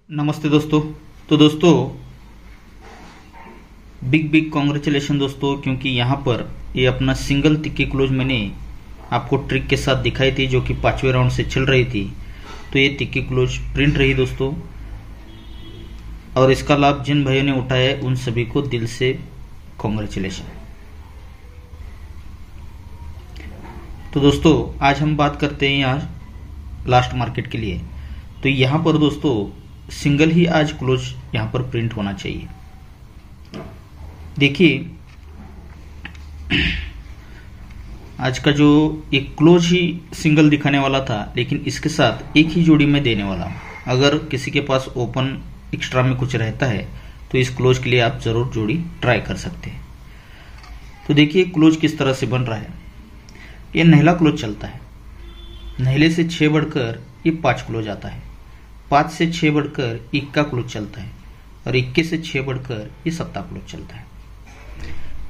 नमस्ते दोस्तों। तो दोस्तों बिग कॉन्ग्रेचुलेशन दोस्तों, क्योंकि यहाँ पर ये अपना सिंगल तिक्के क्लोज मैंने आपको ट्रिक के साथ दिखाई थी जो कि 5वें राउंड से चल रही थी। तो ये तिक्के क्लोज प्रिंट रही दोस्तों, और इसका लाभ जिन भाइयों ने उठाया है उन सभी को दिल से कॉन्ग्रेचुलेशन। तो दोस्तों आज हम बात करते हैं यहाँ लास्ट मार्केट के लिए। तो यहाँ पर दोस्तों सिंगल ही आज क्लोज यहाँ पर प्रिंट होना चाहिए। देखिए आज का जो एक क्लोज ही सिंगल दिखाने वाला था, लेकिन इसके साथ एक ही जोड़ी में देने वाला हूं। अगर किसी के पास ओपन एक्स्ट्रा में कुछ रहता है तो इस क्लोज के लिए आप जरूर जोड़ी ट्राई कर सकते हैं। तो देखिए क्लोज किस तरह से बन रहा है। ये नहला क्लोज चलता है, नहले से 6 बढ़कर ये 5 क्लोज आता है, 5 से 6 बढ़कर इक्का क्लोज चलता है, और इक्के से 6 बढ़कर ये सत्ता क्लोज चलता है।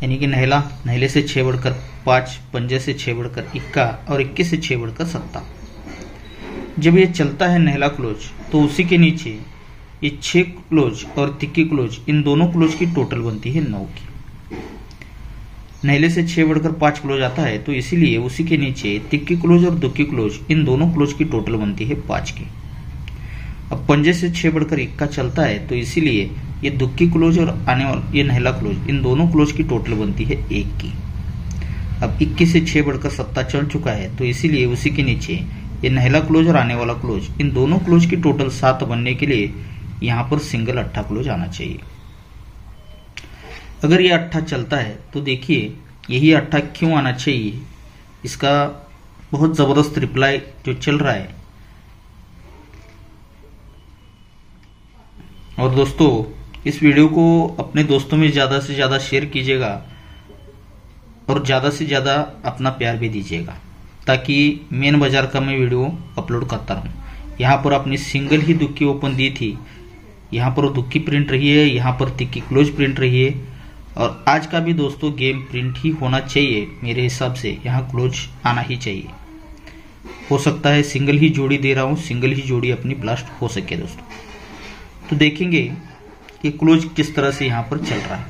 यानी कि नहले से 6 बढ़कर 5, पंजे से 6 बढ़कर इक्का, और इक्के से 6 बढ़कर सत्ता। जब ये चलता है नहला क्लोज तो उसी के नीचे ये 6 क्लोज और तिक्की क्लोज, इन दोनों क्लोज की टोटल बनती है 9 की। नहले से 6 बढ़कर 5 क्लोज आता है तो इसीलिए उसी के नीचे तिक्की क्लोज और दुक्की क्लोज, इन दोनों क्लोज की टोटल बनती है 5 की। अब पंजे से 6 बढ़कर इक्का चलता है तो इसीलिए ये दुक्की क्लोज और आने वाला ये नहला क्लोज, इन दोनों क्लोज की टोटल बनती है 1 की। अब इक्की से 6 बढ़कर सत्ता चल चुका है तो इसीलिए उसी के नीचे ये नहला क्लोज और आने वाला क्लोज, इन दोनों क्लोज की टोटल 7 बनने के लिए यहाँ पर सिंगल अट्ठा क्लोज आना चाहिए। अगर ये अट्ठा चलता है तो देखिए यही अट्ठा क्यों आना चाहिए, इसका बहुत जबरदस्त रिप्लाई जो चल रहा है। और दोस्तों इस वीडियो को अपने दोस्तों में ज्यादा से ज्यादा शेयर कीजिएगा और ज्यादा से ज्यादा अपना प्यार भी दीजिएगा, ताकि मेन बाजार का मैं वीडियो अपलोड करता रहूं। यहाँ पर अपनी सिंगल ही दुक्की ओपन दी थी, यहाँ पर दुक्की प्रिंट रही है, यहाँ पर तिक्की क्लोज प्रिंट रही है, और आज का भी दोस्तों गेम प्रिंट ही होना चाहिए। मेरे हिसाब से यहाँ क्लोज आना ही चाहिए। हो सकता है सिंगल ही जोड़ी दे रहा हूँ, सिंगल ही जोड़ी अपनी ब्लास्ट हो सके दोस्तों। तो देखेंगे कि क्लोज किस तरह से यहाँ पर चल रहा है।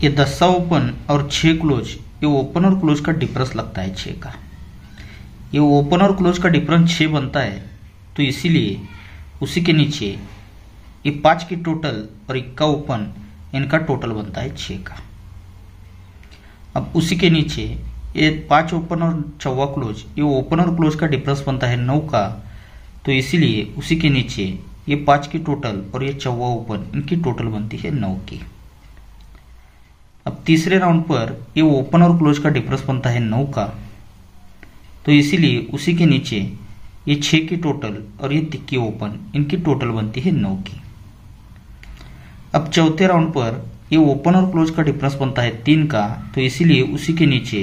ये 10 ओपन और 6 क्लोज, ये ओपन और क्लोज का डिफरेंस लगता है 6 का। ये ओपन और क्लोज का डिफरेंस 6 बनता है तो इसीलिए उसी के नीचे ये 5 की टोटल और इक्का ओपन, इनका टोटल बनता है 6 का। अब उसी के नीचे ये 5 ओपन और 4 क्लोज, ये ओपन और क्लोज का डिफरेंस बनता है 9 का, तो इसीलिए उसी के नीचे ये 5 की टोटल और ये 4 ओपन, इनकी टोटल बनती है 9 की। अब तीसरे राउंड पर ये ओपन और क्लोज का डिफरेंस बनता है 9 का, तो इसीलिए उसी के नीचे ये 6 की टोटल और ये तिक्की ओपन, इनकी टोटल बनती है 9 की। अब चौथे राउंड पर ये ओपन और क्लोज का डिफरेंस बनता है 3 का, तो इसीलिए उसी के नीचे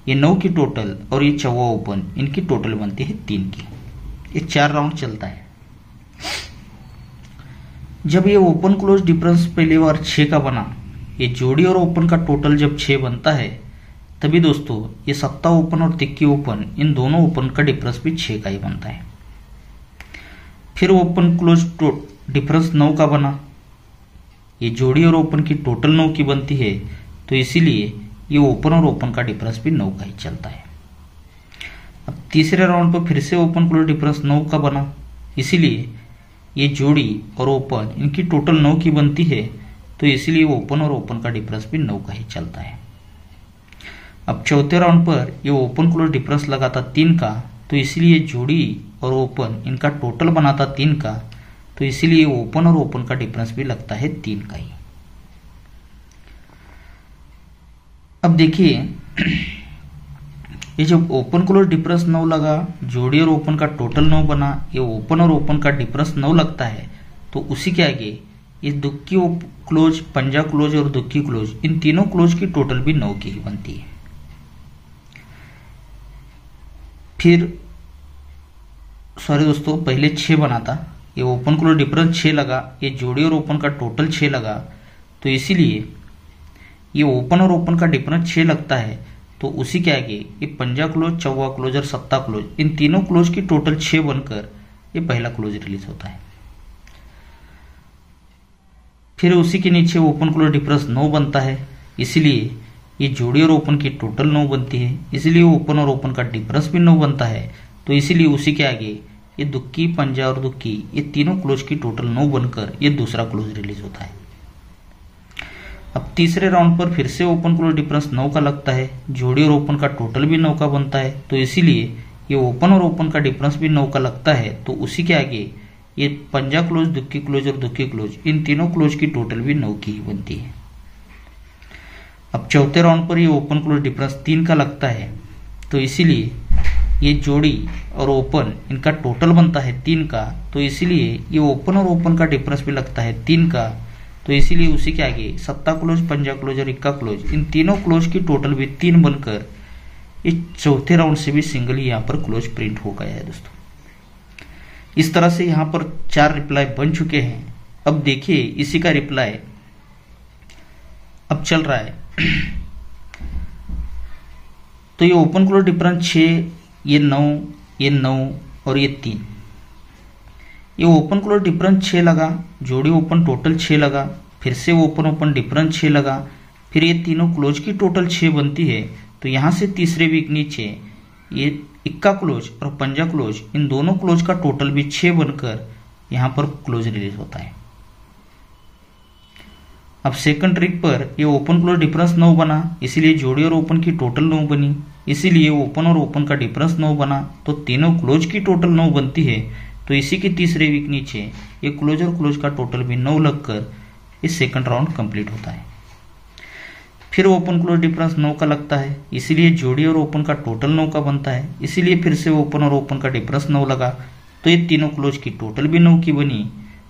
ये 9 की टोटल और ये 4 ओपन, इनकी टोटल बनती है 3 की। ये 4 राउंड चलता है। जब ये ओपन क्लोज डिफरेंस पहली बार 6 का बना, ये जोड़ी और ओपन का टोटल जब 6 बनता है, तभी दोस्तों ये सत्ता ओपन और तिक्की ओपन, इन दोनों ओपन का डिफरेंस भी 6 का ही बनता है। फिर ओपन क्लोज डिफरेंस 9 का बना, ये जोड़ी और ओपन की टोटल 9 की बनती है, तो इसीलिए ये ओपन और ओपन का डिफरेंस भी 9 का ही चलता है। अब तीसरे राउंड पर फिर से ओपन क्लोज डिफरेंस 9 का बना, इसीलिए ये जोड़ी और ओपन, इनकी टोटल 9 की बनती है, तो इसीलिए ओपन और ओपन का डिफरेंस भी 9 का ही चलता है। अब चौथे राउंड पर ये ओपन क्लोज डिफरेंस लगाता 3 का, तो इसीलिए जोड़ी और ओपन, इनका टोटल बनाता 3 का, तो इसीलिए ओपन और ओपन का डिफरेंस भी लगता है 3 का ही। अब देखिए ये जब ओपन क्लोज डिफरेंस 9 लगा, जोड़ी और ओपन का टोटल 9 बना, ये ओपन और ओपन का डिफरेंस 9 लगता है, तो उसी के आगे ये दुक्की क्लोज, पंजा क्लोज और दुक्की क्लोज, इन तीनों क्लोज की टोटल भी 9 की ही बनती है। फिर सॉरी दोस्तों, पहले 6 बना था, ये ओपन क्लोज डिफरेंस 6 लगा, ये जोड़ी और ओपन का टोटल 6 लगा, तो इसीलिए ये ओपन और ओपन का डिफरेंस 6 लगता है, तो उसी के आगे ये पंजा क्लोज, चौवा क्लोज और सत्ता क्लोज, इन तीनों क्लोज की टोटल 6 बनकर ये पहला क्लोज रिलीज होता है। फिर उसी के नीचे ओपन क्लोज डिफरेंस 9 बनता है, इसीलिए ये जोड़ी और ओपन की टोटल 9 बनती है, इसीलिए ओपन और ओपन का डिफरेंस भी 9 बनता है। तो इसीलिए उसी के आगे ये दुक्की, पंजा और दुक्की, ये तीनों क्लोज की टोटल 9 बनकर ये दूसरा क्लोज रिलीज होता है। अब तीसरे राउंड पर फिर से ओपन क्लोज डिफरेंस 9 का लगता है, जोड़ी और ओपन का टोटल भी 9 का बनता है, तो इसीलिए ये ओपन और ओपन का डिफरेंस भी 9 का लगता है। तो उसी के आगे ये पंजा क्लोज, दुक्की क्लोज और दुक्की क्लोज, इन तीनों क्लोज की टोटल भी 9 की ही बनती है। अब चौथे राउंड पर ये ओपन क्लोज डिफरेंस 3 का लगता है, तो इसीलिए ये जोड़ी और ओपन इनका टोटल बनता है 3 का, तो इसीलिए ये ओपन और ओपन का डिफरेंस भी लगता है 3 का। तो इसीलिए उसी के आगे सत्ता क्लोज, पंजा क्लोज और इक्का क्लोज, इन तीनों क्लोज की टोटल भी 3 बनकर इस चौथे राउंड से भी सिंगल यहाँ पर क्लोज प्रिंट हो गया है दोस्तों। इस तरह से यहाँ पर 4 रिप्लाई बन चुके हैं। अब देखिए इसी का रिप्लाई अब चल रहा है। तो ये ओपन क्लोज डिफरेंस 6, ये 9 और ये 3। ये ओपन क्लोज डिफरेंस 6 लगा, जोड़ी ओपन टोटल 6 लगा, फिर से ओपन ओपन डिफरेंस 6 लगा, फिर ये तीनों क्लोज की टोटल 6 बनती है। तो यहां से तीसरे वीक नीचे ये इक्का क्लोज और पंजा क्लोज, इन दोनों क्लोज का टोटल भी 6 बनकर यहां पर क्लोज रिलीज होता है। अब सेकंड ट्रिक पर ये ओपन क्लोज डिफरेंस 9 बना, इसीलिए जोड़ी और ओपन की टोटल 9 बनी, इसीलिए ओपन और ओपन का डिफरेंस 9 बना, तो तीनों क्लोज की टोटल 9 बनती है। तो इसी के तीसरे वीक नीचे ये क्लोज और क्लोज का टोटल भी 9 लगकर इस सेकंड राउंड कंप्लीट होता है। फिर ओपन क्लोज डिफरेंस 9 का लगता है, इसीलिए जोड़ी और ओपन का टोटल 9 का बनता है, इसीलिए फिर से ओपन और ओपन का डिफरेंस 9 लगा, तो ये तीनों क्लोज की टोटल भी 9 की बनी।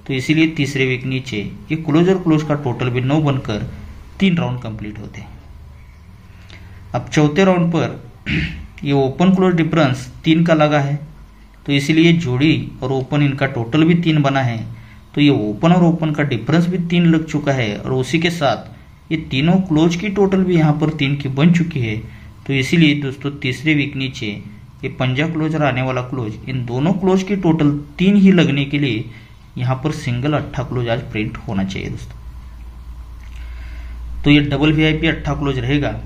तो इसीलिए तीसरे वीक नीचे ये क्लोज और क्लोज का टोटल भी 9 बनकर 3 राउंड कंप्लीट होते हैं। अब चौथे राउंड पर ये ओपन क्लोज डिफरेंस 3 का लगा है, तो इसीलिए जोड़ी और ओपन इनका टोटल भी 3 बना है, तो ये ओपन और ओपन का डिफरेंस भी 3 लग चुका है, और उसी के साथ ये तीनों क्लोज की टोटल भी यहाँ पर 3 की बन चुकी है। तो इसीलिए दोस्तों तीसरे वीक नीचे ये पंजा क्लोज और आने वाला क्लोज, इन दोनों क्लोज की टोटल 3 ही लगने के लिए यहाँ पर सिंगल अट्ठा क्लोज आज प्रिंट होना चाहिए दोस्तों। तो ये डबल वीआईपी अट्ठा क्लोज रहेगा,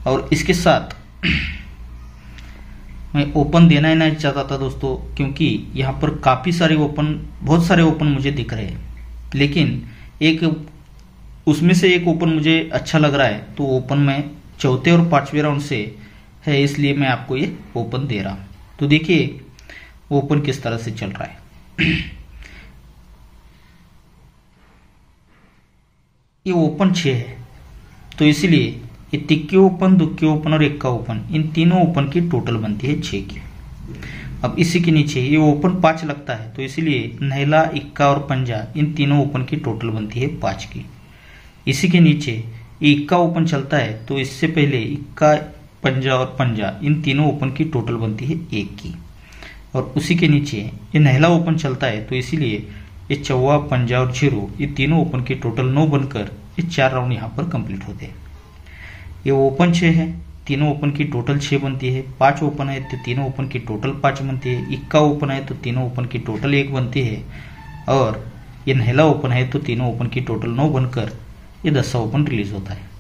और इसके साथ मैं ओपन देना ही नहीं चाहता था दोस्तों, क्योंकि यहाँ पर काफ़ी सारे ओपन, बहुत सारे ओपन मुझे दिख रहे हैं, लेकिन एक उसमें से एक ओपन मुझे अच्छा लग रहा है, तो ओपन में चौथे और पांचवें राउंड से है, इसलिए मैं आपको ये ओपन दे रहा हूँ। तो देखिए ओपन किस तरह से चल रहा है। ये ओपन 6 है, तो इसीलिए ये तिक्के ओपन, दुक्के ओपन और इक्का ओपन, इन तीनों ओपन की टोटल बनती है 6 की। अब इसी के नीचे ये ओपन 5 लगता है, तो इसीलिए नहला, इक्का और पंजा, इन तीनों ओपन की टोटल बनती है 5 की। इसी के नीचे ये इक्का ओपन चलता है, तो इससे पहले इक्का, पंजा और पंजा, इन तीनों ओपन की टोटल बनती है 1 की। और उसी के नीचे ये नहला ओपन चलता है, तो इसीलिए ये चौवा, पंजा और जीरो, ये तीनों ओपन की टोटल 9 बनकर ये 4 राउंड यहाँ पर कंप्लीट होते हैं। ये ओपन 6 है, तीनों ओपन की टोटल 6 बनती है, 5 ओपन है तो तीनों ओपन की टोटल 5 बनती है, इक्का ओपन है तो तीनों ओपन की टोटल 1 बनती है, और ये नहला ओपन है तो तीनों ओपन की टोटल 9 बनकर ये 10 ओपन रिलीज होता है।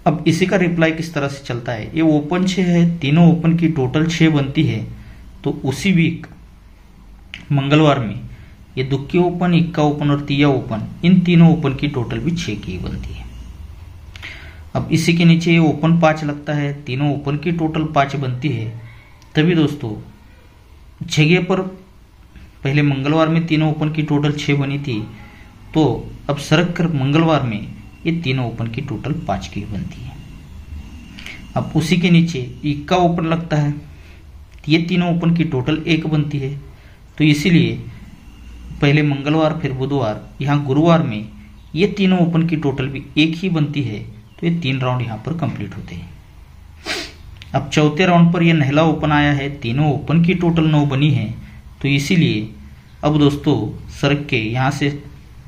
अब इसी का रिप्लाई किस तरह से चलता है, ये ओपन 6 है, तीनों ओपन की टोटल 6 बनती है, तो उसी वीक मंगलवार में ये दुक्की ओपन, इक्का ओपन और तिया ओपन, इन तीनों ओपन की टोटल भी 6 की बनती है। अब इसी के नीचे ये ओपन 5 लगता है, तीनों ओपन की टोटल 5 बनती है। तभी दोस्तों जगह पर पहले मंगलवार में तीनों ओपन की टोटल 6 बनी थी, तो अब सरक कर मंगलवार में ये तीनों ओपन की टोटल 5 की बनती है। अब उसी के नीचे इक्का ओपन लगता है, ये तीनों ओपन की टोटल 1 बनती है, तो इसीलिए पहले मंगलवार फिर बुधवार, यहाँ गुरुवार में ये तीनों ओपन की टोटल भी 1 ही बनती है, तो ये 3 राउंड यहाँ पर कंप्लीट होते हैं। अब चौथे राउंड पर ये नहला ओपन आया है, तीनों ओपन की टोटल 9 बनी है, तो इसीलिए अब दोस्तों सरक के यहाँ से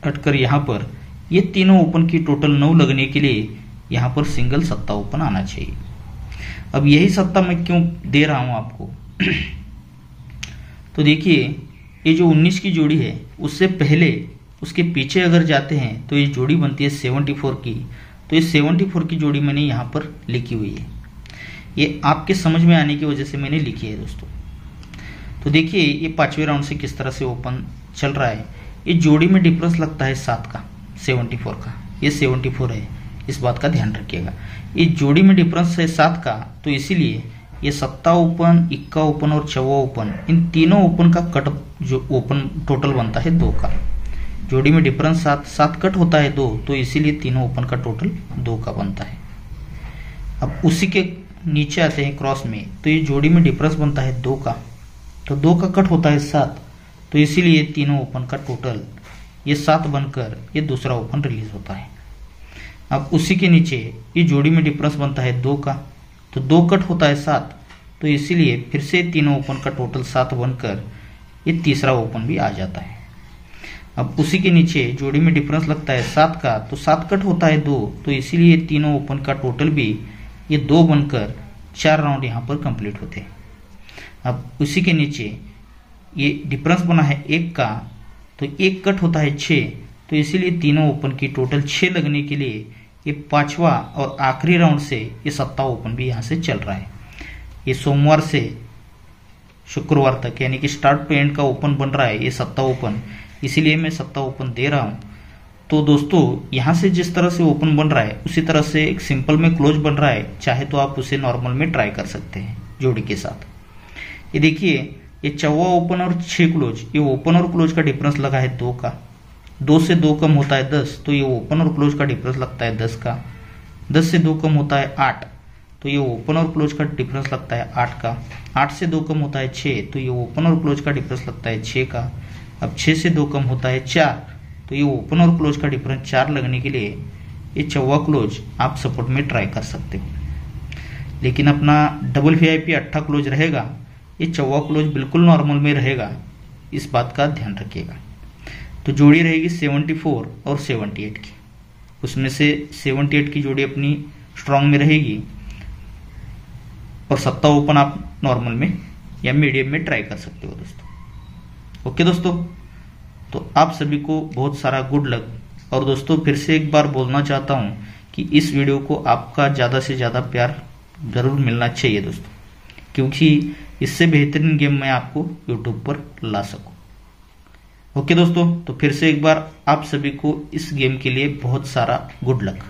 हटकर यहाँ पर ये तीनों ओपन की टोटल 9 लगने के लिए यहाँ पर सिंगल सत्ता ओपन आना चाहिए। अब यही सत्ता मैं क्यों दे रहा हूँ आपको, तो देखिए ये जो 19 की जोड़ी है उससे पहले उसके पीछे अगर जाते हैं तो ये जोड़ी बनती है 74 की। तो ये 74 की जोड़ी मैंने यहाँ पर लिखी हुई है, ये आपके समझ में आने की वजह से मैंने लिखी है दोस्तों। तो देखिए ये पांचवें राउंड से किस तरह से ओपन चल रहा है। ये जोड़ी में डिफरेंस लगता है 7 का, 74 का, ये 74 है, इस बात का ध्यान रखिएगा। ये जोड़ी में डिफरेंस है 7 का, तो इसीलिए ये 7 ओपन, 21 ओपन और 4 ओपन, इन तीनों ओपन का कट जो ओपन टोटल बनता है 2 का। जोड़ी में डिफरेंस 7 कट होता है 2, तो इसीलिए तीनों ओपन का टोटल 2 का बनता है। अब उसी के नीचे आते हैं क्रॉस में, तो ये जोड़ी में डिफरेंस बनता है 2 का, तो 2 का कट होता है 7, तो इसीलिए तीनों ओपन का टोटल ये 7 बनकर ये दूसरा ओपन रिलीज होता है। अब उसी के नीचे ये जोड़ी में डिफरेंस बनता है 2 का, तो 2 कट होता है 7, तो इसीलिए फिर से तीनों ओपन का टोटल 7 बनकर ये तीसरा ओपन भी आ जाता है। अब उसी के नीचे जोड़ी में डिफरेंस लगता है 7 का, तो 7 कट होता है 2, तो इसीलिए तीनों ओपन का टोटल भी ये 2 बनकर 4 राउंड यहाँ पर कंप्लीट होते हैं। अब उसी के नीचे ये डिफरेंस बना है 1 का, तो 1 कट होता है 6, तो इसीलिए तीनों ओपन की टोटल 6 लगने के लिए ये पांचवा और आखिरी राउंड से ये 7वां ओपन भी यहाँ से चल रहा है। ये सोमवार से शुक्रवार तक यानी कि स्टार्ट टू एंड का ओपन बन रहा है ये 7वां ओपन, इसीलिए मैं 7वां ओपन दे रहा हूँ। तो दोस्तों यहाँ से जिस तरह से ओपन बन रहा है उसी तरह से एक सिंपल में क्लोज बन रहा है, चाहे तो आप उसे नॉर्मल में ट्राई कर सकते हैं जोड़ी के साथ। ये देखिए ये 4वां ओपन और 6 क्लोज, ये ओपन और क्लोज का डिफरेंस लगा है 2 का, 2 से 2 कम होता है 10, तो ये ओपन और क्लोज का डिफरेंस लगता है 10 का। 10 से 2 कम होता है 8, तो ये ओपन और क्लोज का डिफरेंस लगता है 8 का। 8 से 2 कम होता है 6, तो ये ओपन और क्लोज का डिफरेंस लगता है 6 का। अब 6 से 2 कम होता है 4, तो ये ओपन और क्लोज का डिफरेंस 4 लगने के लिए ये 4वां क्लोज आप सपोर्ट में ट्राई कर सकते हो। लेकिन अपना डबल VIP 8 क्लोज रहेगा, ये 4वां क्लोज बिल्कुल नॉर्मल में रहेगा, इस बात का ध्यान रखिएगा। तो जोड़ी रहेगी 74 और 78 की, उसमें से 78 की जोड़ी अपनी स्ट्रांग में रहेगी और 7वां ओपन आप नॉर्मल में या मीडियम में ट्राई कर सकते हो दोस्तों। ओके दोस्तों, तो आप सभी को बहुत सारा गुड लक। और दोस्तों फिर से एक बार बोलना चाहता हूं कि इस वीडियो को आपका ज़्यादा से ज़्यादा प्यार जरूर मिलना चाहिए दोस्तों, क्योंकि इससे बेहतरीन गेम मैं आपको यूट्यूब पर ला सकूं। ओके दोस्तों, तो फिर से एक बार आप सभी को इस गेम के लिए बहुत सारा गुड लक।